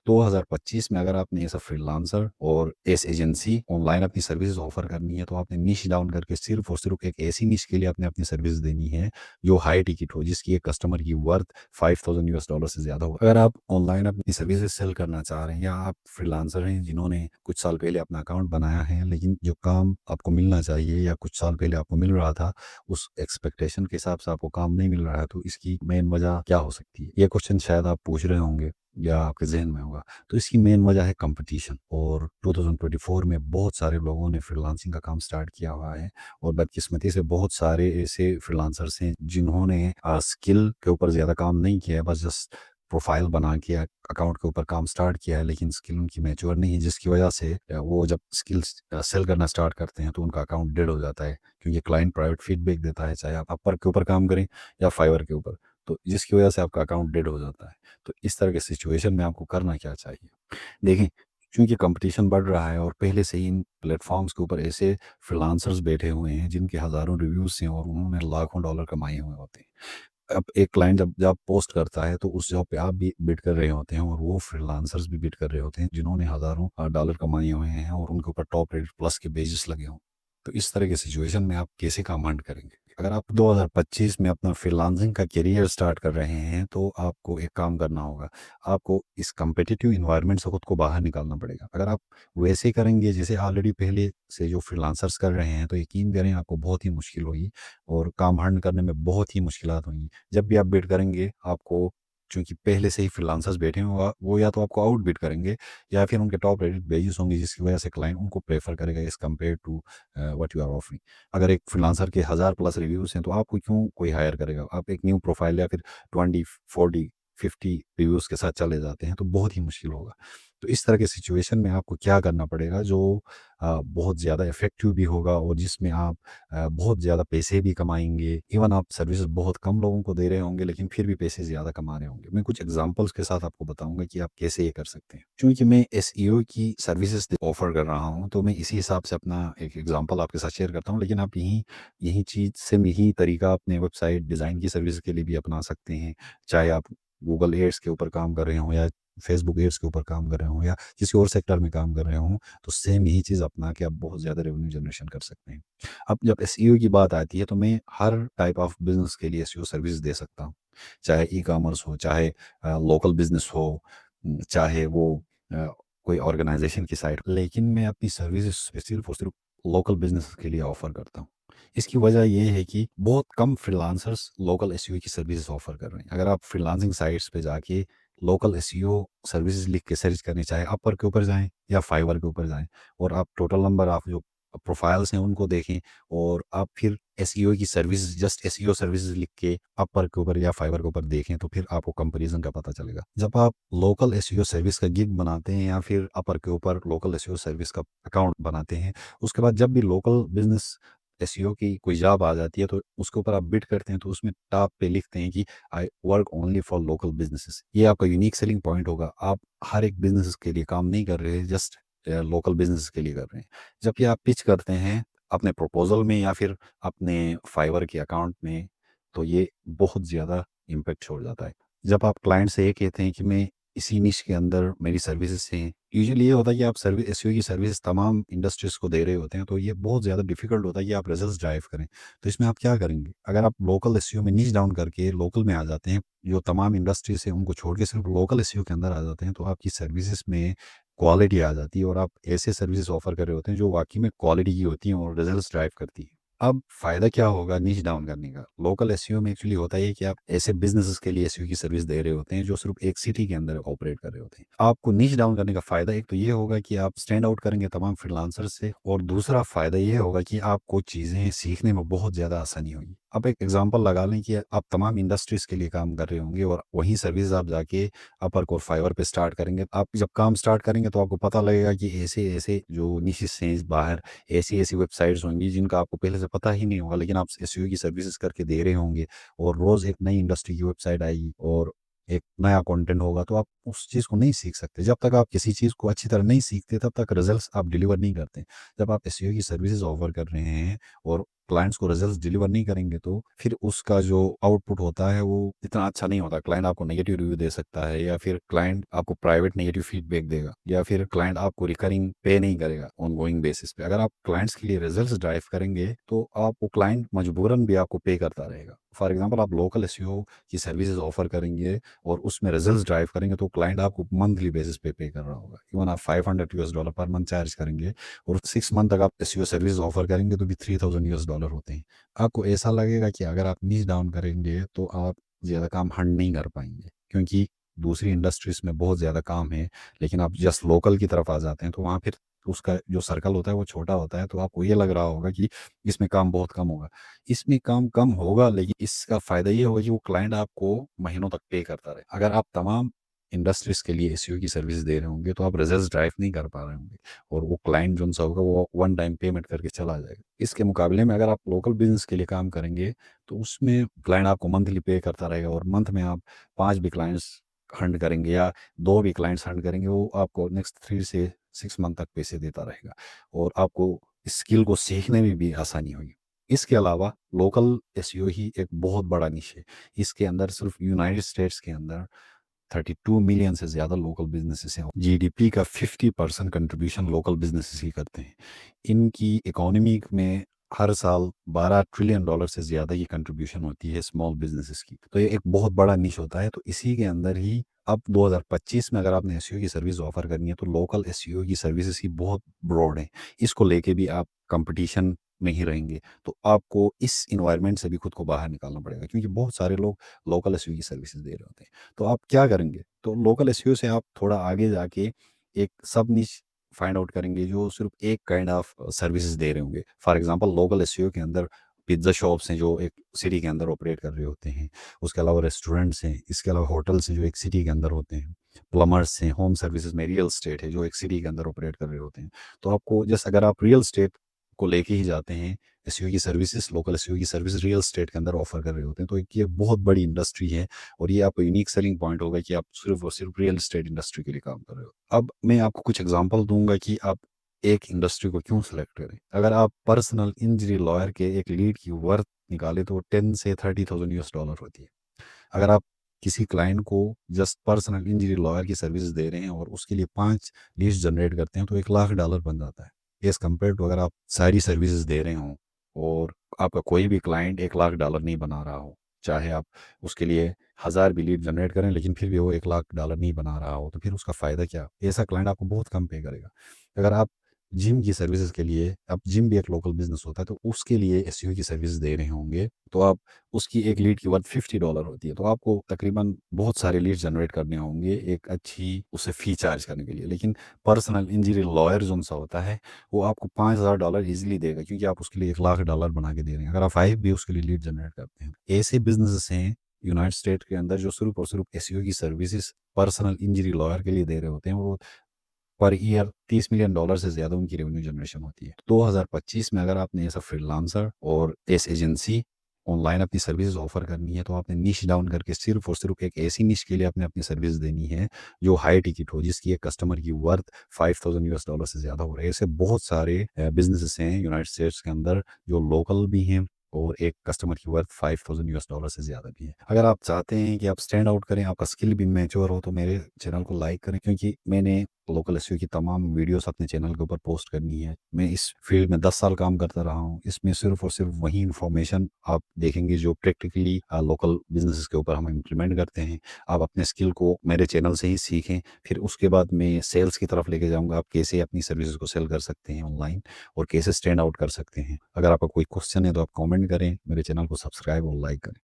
2025 में अगर आपने एज़ अ फ्रीलांसर और एज़ एजेंसी ऑनलाइन अपनी सर्विसेज़ ऑफ़र करनी है, तो आपने निश डाउन करके सिर्फ़ और सिर्फ़ एक ऐसी निश के लिए आपने अपनी सर्विस देनी है, जो हाई टिकट हो, जिसकी एक कस्टमर की वर्थ $5000 से ज़्यादा हो। अगर आप ऑनलाइन अपनी सर्विसेज़ सेल करना चाह रहे हैं या आप फ्रीलांसर हैं जिन्होंने कुछ साल पहले अपना अकाउंट बनाया है, लेकिन जो काम आपको मिलना चाहिए या कुछ साल पहले आपको मिल रहा था, उस एक्सपेक्टेशन के हिसाब से आपको काम नहीं मिल रहा है, तो इसकी मेन वजह क्या हो सकती है? ये क्वेश्चन शायद आप पूछ रहे होंगे या आपके ज़हन में होगा। तो इसकी मेन वजह है कंपटीशन, और 2024 में बहुत सारे लोगों ने फ्रीलांसिंग का काम स्टार्ट किया हुआ है, और बदकिस्मती से बहुत सारे ऐसे फ्रीलांसर्स हैं जिन्होंने स्किल के ऊपर ज़्यादा काम नहीं किया है, बस जस्ट प्रोफाइल बना के अकाउंट के ऊपर काम स्टार्ट किया है, लेकिन स्किल उनकी मैच्योर नहीं है, जिसकी वजह से वो जब स्किल्स सेल करना स्टार्ट करते हैं तो उनका अकाउंट डेड हो जाता है, क्योंकि क्लाइंट प्राइवेट फीडबैक देता है, चाहे आप अपवर के ऊपर काम करें या फाइवर के ऊपर, तो जिसकी वजह से आपका अकाउंट डेड हो जाता है। तो इस तरह की सिचुएशन में आपको करना क्या चाहिए? देखें, क्योंकि कंपटीशन बढ़ रहा है और पहले से ही इन प्लेटफॉर्म्स के ऊपर ऐसे फ्रीलांसर्स बैठे हुए हैं जिनके हज़ारों रिव्यूज़ हैं और उन्होंने लाखों डॉलर कमाए हुए होते हैं। अब एक क्लाइंट जब जॉब पोस्ट करता है तो उस जॉब पे आप भी बिड कर रहे होते हैं और वो फ्रीलांसर्स भी बिड कर रहे होते हैं जिन्होंने हज़ारों डॉलर कमाए हुए हैं और उनके ऊपर टॉप रेटेड प्लस के बेजेस लगे हों। तो इस तरह की सिचुएशन में आप कैसे काम अर्न करेंगे? अगर आप 2025 में अपना फ्रीलांसिंग का करियर स्टार्ट कर रहे हैं, तो आपको एक काम करना होगा। आपको इस कॉम्पिटिटिव एनवायरनमेंट से खुद को बाहर निकालना पड़ेगा। अगर आप वैसे करेंगे जैसे ऑलरेडी पहले से जो फ्रीलांसर्स कर रहे हैं, तो यकीन करें आपको बहुत ही मुश्किल होगी और काम अर्न करने में बहुत ही मुश्किलात होंगी। जब भी आप बिड करेंगे, आपको चूँकि पहले से ही फ्रीलांसर्स बैठे हैं, वो या तो आपको आउट बिड करेंगे या फिर उनके टॉप रेटेड पेजेस होंगे, जिसकी वजह से क्लाइंट उनको प्रेफ़र करेगा as compare to what you are offering. अगर एक फ्रीलांसर के 1000 प्लस रिव्यूज़ हैं, तो आपको क्यों कोई हायर करेगा? आप एक न्यू प्रोफाइल या फिर 20, 40, 50 रिव्यूज़ के साथ चले जाते हैं, तो बहुत ही मुश्किल होगा। तो इस तरह के सिचुएशन में आपको क्या करना पड़ेगा जो बहुत ज़्यादा इफ़ेक्टिव भी होगा और जिसमें आप बहुत ज़्यादा पैसे भी कमाएँगे। इवन आप सर्विसेज़ बहुत कम लोगों को दे रहे होंगे, लेकिन फिर भी पैसे ज़्यादा कमा रहे होंगे। मैं कुछ एग्ज़ाम्पल्स के साथ आपको बताऊँगा कि आप कैसे ये कर सकते हैं। चूँकि मैं एसईओ की सर्विसेज़ ऑफ़र कर रहा हूँ, तो मैं इसी हिसाब से अपना एक एग्ज़ाम्पल आपके साथ शेयर करता हूँ। लेकिन आप यही यही चीज़ सेम यही तरीका अपने वेबसाइट डिज़ाइन की सर्विस के लिए भी अपना सकते हैं। चाहे आप गूगल एड्स के ऊपर काम कर रहे हों या फेसबुक एड्स के ऊपर काम कर रहे हों या किसी और सेक्टर में काम कर रहे हों, तो सेम यही चीज़ अपना के आप बहुत ज़्यादा रेवेन्यू जनरेशन कर सकते हैं। अब जब एसईओ की बात आती है, तो मैं हर टाइप ऑफ बिज़नेस के लिए एसईओ सर्विस दे सकता हूँ। चाहे ई-कॉमर्स हो, चाहे लोकल बिज़नेस हो, चाहे वो अ, कोई ऑर्गेनाइज़ेशन की साइट, लेकिन मैं अपनी सर्विसेज़ सिर्फ़ और सिर्फ़ लोकल बिज़नेस के लिए ऑफ़र करता हूँ। इसकी वजह ये है कि बहुत कम फ्रीलांसर्स लोकल एसईओ की सर्विसेज़ ऑफ़र कर रहे हैं। अगर आप फ्रीलांसिंग साइट्स पे जाके लोकल एसईओ सर्विसेज़ लिख के सर्च करनी, चाहे अपवर के ऊपर जाएँ या फाइवर के ऊपर जाएँ, और आप टोटल नंबर ऑफ जो प्रोफाइल्स हैं उनको देखें, और आप फिर एसईओ की सर्विस जस्ट एसईओ सर्विसेज लिख के अपवर के ऊपर या फाइवर के ऊपर देखें, तो फिर आपको कंपैरिजन का पता चलेगा। जब आप लोकल एसईओ सर्विस का गिग बनाते हैं या फिर अपवर के ऊपर लोकल एसईओ सर्विस का अकाउंट बनाते हैं, उसके बाद जब भी लोकल बिजनेस एसईओ की कोई जॉब आ जाती है, तो उसके ऊपर आप बिड करते हैं, तो उसमें टॉप पे लिखते हैं कि I work only for local businesses. ये आपका यूनिक सेलिंग पॉइंट होगा। आप हर एक बिजनेस के लिए काम नहीं कर रहे, जस्ट लोकल बिजनेस के लिए कर रहे हैं। जब ये आप पिच करते हैं अपने प्रपोज़ल में या फिर अपने फाइवर के अकाउंट में, तो ये बहुत ज़्यादा इम्पैक्ट छोड़ जाता है। जब आप क्लाइंट से ये कहते हैं कि मैं इसी निश के अंदर मेरी सर्विसेज़ हैं, यूजुअली ये होता है कि आप एसईओ की सर्विस तमाम इंडस्ट्रीज़ को दे रहे होते हैं, तो ये बहुत ज़्यादा डिफ़िकल्ट होता है कि आप रिजल्ट्स ड्राइव करें। तो इसमें आप क्या करेंगे? अगर आप लोकल एसईओ में नीच डाउन करके लोकल में आ जाते हैं, जो तमाम इंडस्ट्रीज़ हैं उनको छोड़ के सिर्फ़ लोकल एसईओ के अंदर आ जाते हैं, तो आपकी सर्विसेज़ में क्वालिटी आ जाती है और आप ऐसे सर्विसेज ऑफर कर रहे होते हैं जो वाक़ई में क्वालिटी की होती हैं और रिजल्ट्स ड्राइव करती हैं। अब फ़ायदा क्या होगा नीच डाउन करने का? लोकल एसईओ में एक्चुअली होता है कि आप ऐसे बिज़नेसेस के लिए एसईओ की सर्विस दे रहे होते हैं जो सिर्फ़ एक सिटी के अंदर ऑपरेट कर रहे होते हैं। आपको नीच डाउन करने का फ़ायदा एक तो ये होगा कि आप स्टैंड आउट करेंगे तमाम फ्रीलांसर से, और दूसरा फ़ायदा ये होगा कि आपको चीज़ें सीखने में बहुत ज़्यादा आसानी होगी। अब एक एग्ज़ाम्पल लगा लें कि आप तमाम इंडस्ट्रीज़ के लिए काम कर रहे होंगे और वही सर्विस आप जाके अपवर्क और फाइवर पे स्टार्ट करेंगे। आप जब काम स्टार्ट करेंगे तो आपको पता लगेगा कि ऐसे-ऐसे जो निशेज़ हैं बाहर, ऐसी-ऐसी वेबसाइट्स होंगी जिनका आपको पहले से पता ही नहीं होगा, लेकिन आप एसईओ की सर्विसेज़ करके दे रहे होंगे, और रोज़ एक नई इंडस्ट्री की वेबसाइट आएगी और एक नया कंटेंट होगा, तो आप उस चीज़ को नहीं सीख सकते। जब तक आप किसी चीज़ को अच्छी तरह नहीं सीखते, तब तक रिज़ल्ट्स आप डिलीवर नहीं करते। जब आप एसईओ की सर्विसेज़ ऑफ़र कर रहे हैं और क्लाइंट्स को रिजल्ट्स डिलीवर नहीं करेंगे तो फिर उसका जो आउटपुट होता है वो इतना अच्छा नहीं होता। क्लाइंट आपको नेगेटिव रिव्यू दे सकता है, या फिर क्लाइंट आपको प्राइवेट नेगेटिव फीडबैक देगा, या फिर क्लाइंट आपको रिकरिंग पे नहीं करेगा ऑन गोइंग बेसिस पे। अगर आप क्लाइंट्स के लिए रिजल्ट्स ड्राइव करेंगे तो आपको क्लाइंट मजबूरन भी आपको पे करता रहेगा। फॉर एग्जाम्पल, आप लोकल एसईओ की सर्विसेज ऑफर करेंगे और उसमें रिजल्ट्स ड्राइव करेंगे तो क्लाइंट आपको मंथली बेसिस पे कर रहा होगा। इवन आप $500 पर मंथ चार्ज करेंगे और 6 मंथ तक आप एसईओ सर्विस ऑफर करेंगे तो भी $3000 होते हैं। आपको ऐसा लगेगा कि अगर आप नीच डाउन करेंगे तो आप ज़्यादा काम हंड नहीं कर पाएंगे, क्योंकि दूसरी इंडस्ट्रीज में बहुत ज़्यादा काम है। लेकिन आप जस्ट लोकल की तरफ आ जाते हैं तो वहाँ फिर उसका जो सर्कल होता है वो छोटा होता है, तो आपको ये लग रहा होगा कि इसमें काम बहुत कम होगा। इसमें काम कम होगा, लेकिन इसका फ़ायदा ये होगा कि वो क्लाइंट आपको महीनों तक पे करता रहे। अगर आप तमाम इंडस्ट्रीज के लिए एसईओ की सर्विस दे रहे होंगे तो आप रिजल्ट्स ड्राइव नहीं कर पा रहे होंगे, और वो क्लाइंट जो सा होगा वो वन टाइम पेमेंट करके चला जाएगा। इसके मुकाबले में अगर आप लोकल बिजनेस के लिए काम करेंगे तो उसमें क्लाइंट आपको मंथली पे करता रहेगा, और मंथ में आप 5 भी क्लाइंट्स हंड करेंगे या 2 भी क्लाइंट्स हंड करेंगे, वो आपको नेक्स्ट 3 से 6 मंथ तक पैसे देता रहेगा, और आपको स्किल को सीखने में भी आसानी होगी। इसके अलावा लोकल एसईओ ही एक बहुत बड़ा निश है। इसके अंदर सिर्फ यूनाइटेड स्टेट्स के अंदर 32 मिलियन से ज़्यादा लोकल बिजनेसेस हैं। जीडीपी का 50% कंट्रीब्यूशन लोकल बिजनेसेस ही करते हैं। इनकी इकोनॉमी में हर साल $12 ट्रिलियन से ज़्यादा की कंट्रीब्यूशन होती है स्मॉल बिजनेसेस की। तो ये एक बहुत बड़ा निश होता है। तो इसी के अंदर ही अब 2025 में अगर आपने एसईओ की सर्विस ऑफर करनी है तो लोकल एसईओ की सर्विसेज ही बहुत ब्रॉड है। इसको लेके भी आप कंपटीशन में ही रहेंगे, तो आपको इस इन्वायरमेंट से भी खुद को बाहर निकालना पड़ेगा, क्योंकि बहुत सारे लोग लोकल एसईओ की सर्विसेज दे रहे होते हैं। तो आप क्या करेंगे, तो लोकल एसईओ से आप थोड़ा आगे जाके एक सब निश फाइंड आउट करेंगे जो सिर्फ एक काइंड ऑफ सर्विसेज दे रहे होंगे। फॉर एग्जांपल, लोकल एसईओ के अंदर पिज्ज़ा शॉप्स हैं जो एक सिटी के अंदर ऑपरेट कर रहे होते हैं। उसके अलावा रेस्टोरेंट्स हैं, इसके अलावा होटल्स हैं जो एक सिटी के अंदर होते हैं, प्लम्बर्स हैं, होम सर्विसेज में रियल स्टेट है जो एक सिटी के अंदर ऑपरेट कर रहे होते हैं। तो आपको जस्ट अगर आप रियल स्टेट को लेके ही जाते हैं, एसईओ की सर्विसेज, लोकल एसईओ की सर्विस रियल स्टेट के अंदर ऑफर कर रहे होते हैं, तो एक ये बहुत बड़ी इंडस्ट्री है, और ये आपको यूनिक सेलिंग पॉइंट होगा कि आप सिर्फ और सिर्फ रियल एस्टेट इंडस्ट्री के लिए काम कर रहे हो। अब मैं आपको कुछ एग्जांपल दूंगा कि आप एक इंडस्ट्री को क्यों सेलेक्ट करें। अगर आप पर्सनल इंजरी लॉयर के एक लीड की वर्थ निकाले तो 10 से 30,000 US डॉलर होती है। अगर आप किसी क्लाइंट को जस्ट पर्सनल इंजरी लॉयर की सर्विस दे रहे हैं और उसके लिए 5 लीड्स जनरेट करते हैं तो $1 लाख बन जाता है। एज कम्पेयर टू अगर आप सारी सर्विसेज दे रहे हों और आपका कोई भी क्लाइंट $1 लाख नहीं बना रहा हो, चाहे आप उसके लिए 1000 भी लीड जनरेट करें लेकिन फिर भी वो $1 लाख नहीं बना रहा हो, तो फिर उसका फ़ायदा क्या। ऐसा क्लाइंट आपको बहुत कम पे करेगा। अगर आप जिम की सर्विसेज के लिए, अब जिम भी एक लोकल बिजनेस होता है, तो उसके लिए एसईओ की सर्विस दे रहे होंगे तो आप उसकी एक लीड की वर्थ $50 होती है, तो आपको तकरीबन बहुत सारे लीड जनरेट करने होंगे एक अच्छी उसे फ़ी चार्ज करने के लिए। लेकिन पर्सनल इंजरी लॉयर जो सा होता है वो आपको $5000 ईजिली देगा, क्योंकि आप उसके लिए $1 लाख बना के दे रहे हैं अगर आप 5 भी उसके लिए लीड जनरेट करते हैं। ऐसे बिजनेस हैं यूनाइटेड स्टेट के अंदर जो सिर्फ और सिर्फ एसईओ की सर्विसेज पर्सनल इंजरी लॉयर के लिए दे रहे होते हैं, और वो पर ईयर $30 मिलियन से ज़्यादा उनकी रेवेन्यू जनरेशन होती है। 2025 में अगर आपने ऐसा फ्रीलांसर और एस एजेंसी ऑनलाइन अपनी सर्विसेज ऑफर करनी है तो आपने निश डाउन करके सिर्फ और सिर्फ एक ऐसी निश के लिए आपने अपनी सर्विस देनी है जो हाई टिकट हो, जिसकी एक कस्टमर की वर्थ $5000 से ज़्यादा हो रहे हैं। ऐसे बहुत सारे बिजनेसेस हैं यूनाइटेड स्टेट्स के अंदर जो लोकल भी हैं और एक कस्टमर की वर्थ $5000 से ज़्यादा भी है। अगर आप चाहते हैं कि आप स्टैंड आउट करें, आपका स्किल भी मैच्योर हो, तो मेरे चैनल को लाइक करें, क्योंकि मैंने लोकल एसईओ की तमाम वीडियोस अपने चैनल के ऊपर पोस्ट करनी है। मैं इस फील्ड में 10 साल काम करता रहा हूँ। इसमें सिर्फ और सिर्फ वही इन्फॉर्मेशन आप देखेंगे जो प्रैक्टिकली लोकल बिजनेसेस के ऊपर हम इम्प्लीमेंट करते हैं। आप अपने स्किल को मेरे चैनल से ही सीखें, फिर उसके बाद मैं सेल्स की तरफ लेके जाऊँगा, आप कैसे अपनी सर्विसेज को सेल कर सकते हैं ऑनलाइन और कैसे स्टैंड आउट कर सकते हैं। अगर आपका कोई क्वेश्चन है तो आप कमेंट करें, मेरे चैनल को सब्सक्राइब और लाइक करें।